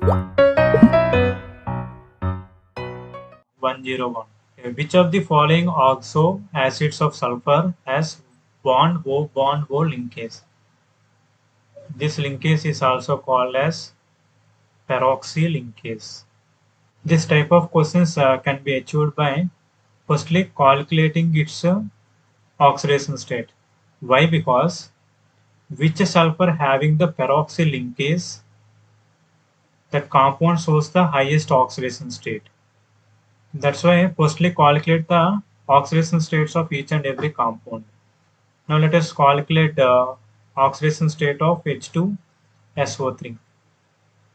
101. Okay, which of the following oxo acids of sulfur has bond O linkage? This linkage is also called as peroxy linkage. This type of questions can be achieved by firstly calculating its oxidation state. Why? Because which sulfur having the peroxy linkage, that compound shows the highest oxidation state. That's why firstly calculate the oxidation states of each and every compound. Now let us calculate the oxidation state of H2SO3.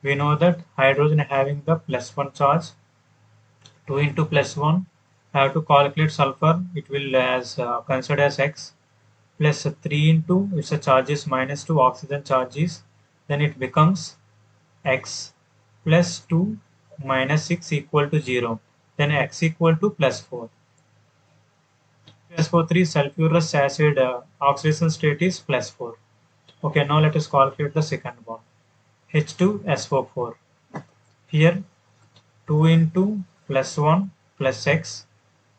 We know that hydrogen having the +1 charge, 2 into +1. I have to calculate sulfur. It will as considered as X, plus 3 into its charge is -2, oxygen charges, then it becomes X plus 2 minus 6 equal to 0. Then X equal to +4. SO3 sulfurous acid oxidation state is +4. Okay, now let us calculate the second one. H2SO4. Here 2 into +1 plus X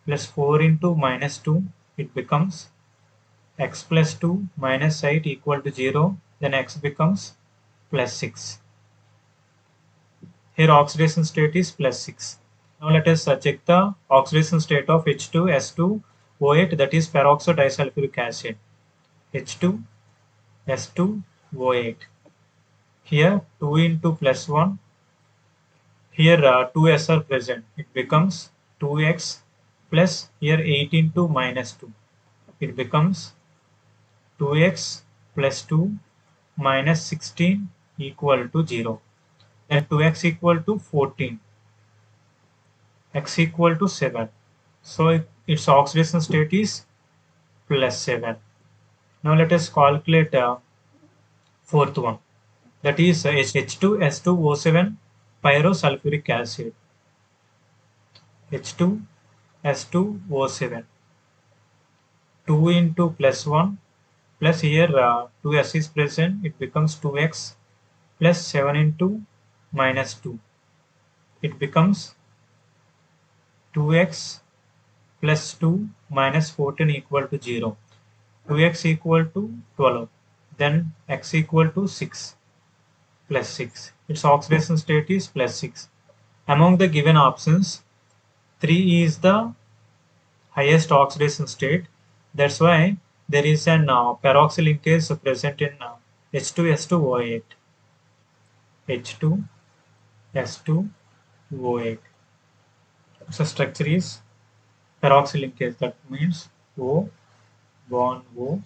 plus 4 into -2. It becomes X plus 2 minus 8 equal to 0. Then X becomes +6. Here oxidation state is +6. Now let us check the oxidation state of H2S2O8, that is peroxide disulfuric acid. H2S2O8. Here 2 into +1. Here 2s are present. It becomes 2x plus here 8 into -2. It becomes 2x plus 2 minus 16 equal to 0. Then 2x equal to 14. X equal to 7. So its oxidation state is +7. Now let us calculate fourth one. That is H2S2O7 pyrosulfuric acid. H2S2O7. 2 into +1 plus here 2s is present. It becomes 2x plus 7 into -2. It becomes 2x plus 2 minus 14 equal to 0. 2x equal to 12. Then x equal to 6 plus 6. Its oxidation state is +6. Among the given options, 3 is the highest oxidation state. That's why there is an peroxy linkage present in H2S2O8. H2S2O8. So structure is peroxy linkage. That means O bond O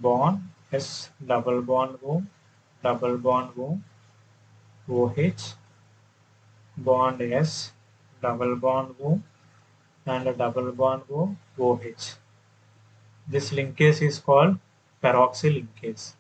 bond S double bond O double bond O OH bond S double bond O and a double bond O OH. This linkage is called peroxy linkage.